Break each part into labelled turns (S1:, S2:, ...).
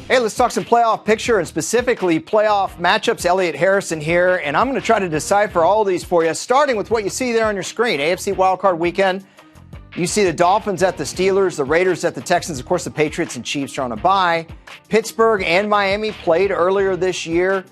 S1: Hey, let's talk some playoff picture and specifically playoff matchups. Elliot Harrison here, and I'm going to try to decipher all of these for you, starting with what you see there on your screen. AFC wildcard weekend. You see the Dolphins at the Steelers, the Raiders at the Texans. Of course, the Patriots and Chiefs are on a bye. Pittsburgh and Miami played earlier this year.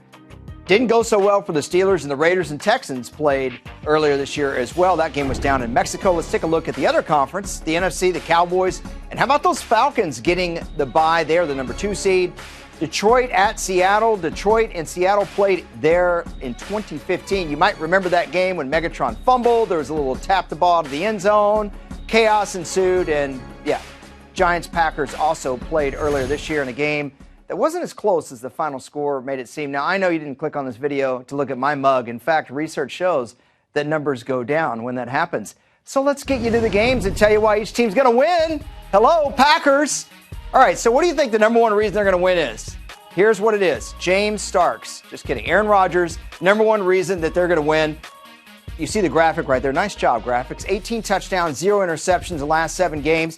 S1: Didn't go so well for the Steelers, and the Raiders and Texans played earlier this year as well. That game was down in Mexico. Let's take a look at the other conference, the NFC, the Cowboys. And how about those Falcons getting the bye? They're the number 2 seed. Detroit at Seattle. Detroit and Seattle played there in 2015. You might remember that game when Megatron fumbled. There was a little tap the ball to the end zone. Chaos ensued, and Giants-Packers also played earlier this year in a game that wasn't as close as the final score made it seem. Now, I know you didn't click on this video to look at my mug. In fact, research shows that numbers go down when that happens. So let's get you to the games and tell you why each team's going to win. Hello, Packers. All right, so what do you think the number one reason they're going to win is? Here's what it is. James Starks. Just kidding. Aaron Rodgers, number one reason that they're going to win. You see the graphic right there. Nice job, graphics. 18 touchdowns, 0 interceptions in the last 7 games.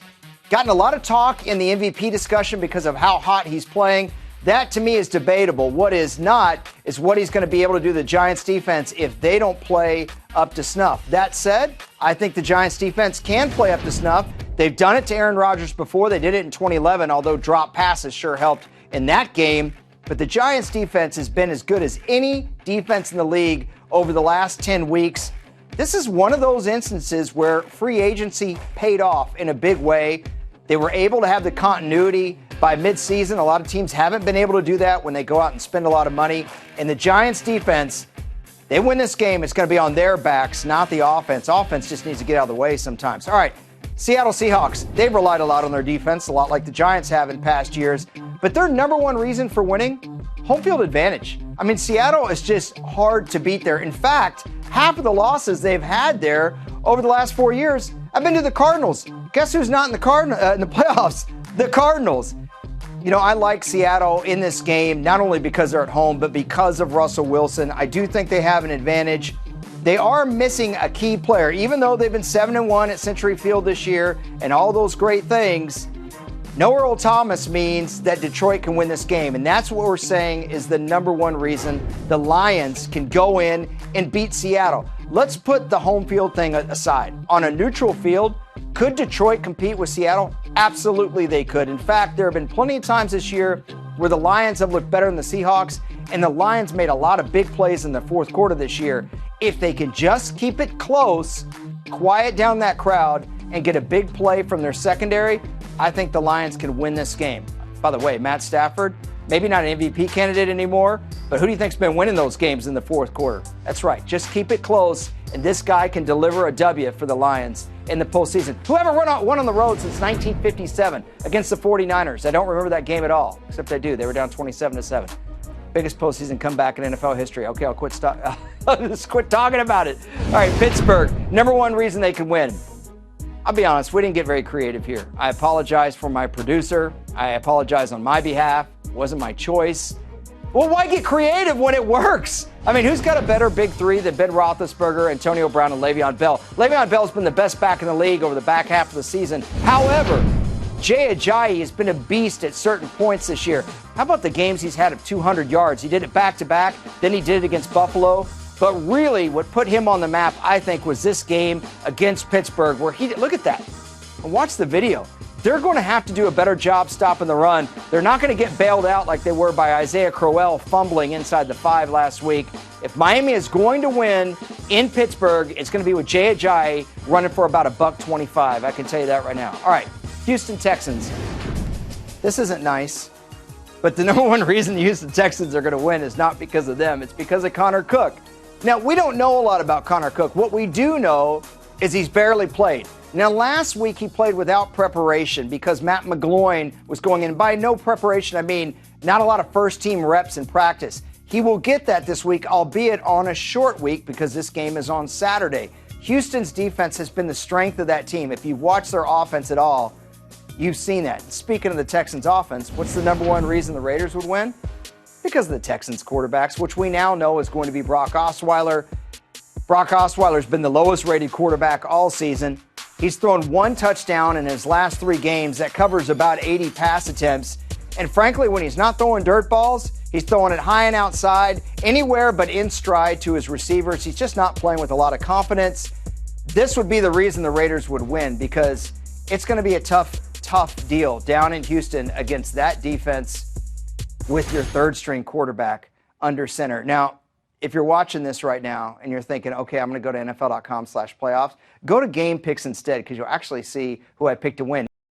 S1: Gotten a lot of talk in the MVP discussion because of how hot he's playing. That, to me, is debatable. What is not is what he's going to be able to do to the Giants' defense if they don't play up to snuff. That said, I think the Giants' defense can play up to snuff. They've done it to Aaron Rodgers before. They did it in 2011, although drop passes sure helped in that game. But the Giants' defense has been as good as any defense in the league over the last 10 weeks. This is one of those instances where free agency paid off in a big way. They were able to have the continuity by midseason. A lot of teams haven't been able to do that when they go out and spend a lot of money. And the Giants defense, they win this game, it's going to be on their backs, not the offense. Offense just needs to get out of the way sometimes. All right, Seattle Seahawks, they've relied a lot on their defense, a lot like the Giants have in past years. But their number one reason for winning, home field advantage. I mean, Seattle is just hard to beat there. In fact, half of the losses they've had there over the last 4 years have been to the Cardinals. Guess who's not in the playoffs? The Cardinals. You know, I like Seattle in this game, not only because they're at home, but because of Russell Wilson. I do think they have an advantage. They are missing a key player. Even though they've been 7-1 at Century Field this year and all those great things, no Earl Thomas means that Detroit can win this game. And that's what we're saying is the number one reason the Lions can go in and beat Seattle. Let's put the home field thing aside. On a neutral field, could Detroit compete with Seattle? Absolutely they could. In fact, there have been plenty of times this year where the Lions have looked better than the Seahawks, and the Lions made a lot of big plays in the fourth quarter this year. If they can just keep it close, quiet down that crowd, and get a big play from their secondary, I think the Lions can win this game. By the way, Matt Stafford, maybe not an MVP candidate anymore, but who do you think's been winning those games in the fourth quarter? That's right, just keep it close, and this guy can deliver a W for the Lions in the postseason. Who haven't won on the road since 1957 against the 49ers? I don't remember that game at all, except I do. They were down 27-7. Biggest postseason comeback in NFL history. Okay, I'll just quit talking about it. All right, Pittsburgh, number one reason they can win. I'll be honest, we didn't get very creative here. I apologize for my producer. I apologize on my behalf. It wasn't my choice. Well, why get creative when it works? I mean, who's got a better big three than Ben Roethlisberger, Antonio Brown, and Le'Veon Bell? Le'Veon Bell's been the best back in the league over the back half of the season. However, Jay Ajayi has been a beast at certain points this year. How about the games he's had of 200 yards? He did it back-to-back, then he did it against Buffalo. But really, what put him on the map, I think, was this game against Pittsburgh, where look at that. Watch the video. They're going to have to do a better job stopping the run. They're not going to get bailed out like they were by Isaiah Crowell fumbling inside the 5 last week. If Miami is going to win in Pittsburgh, it's going to be with Jay Ajayi running for about $125. I can tell you that right now. All right, Houston Texans. This isn't nice. But the number one reason the Houston Texans are going to win is not because of them. It's because of Connor Cook. Now, we don't know a lot about Connor Cook. What we do know is he's barely played. Now, last week he played without preparation because Matt McGloin was going in. By no preparation, I mean not a lot of first-team reps in practice. He will get that this week, albeit on a short week because this game is on Saturday. Houston's defense has been the strength of that team. If you've watched their offense at all, you've seen that. Speaking of the Texans' offense, what's the number one reason the Raiders would win? Because of the Texans quarterbacks, which we now know is going to be Brock Osweiler. Brock Osweiler's been the lowest rated quarterback all season. He's thrown 1 touchdown in his last 3 games. That covers about 80 pass attempts. And frankly, when he's not throwing dirt balls, he's throwing it high and outside, anywhere but in stride to his receivers. He's just not playing with a lot of confidence. This would be the reason the Raiders would win, because it's going to be a tough deal down in Houston against that defense with your third string quarterback under center. Now, if you're watching this right now and you're thinking, okay, I'm going to go to NFL.com/playoffs, go to game picks instead, because you'll actually see who I picked to win.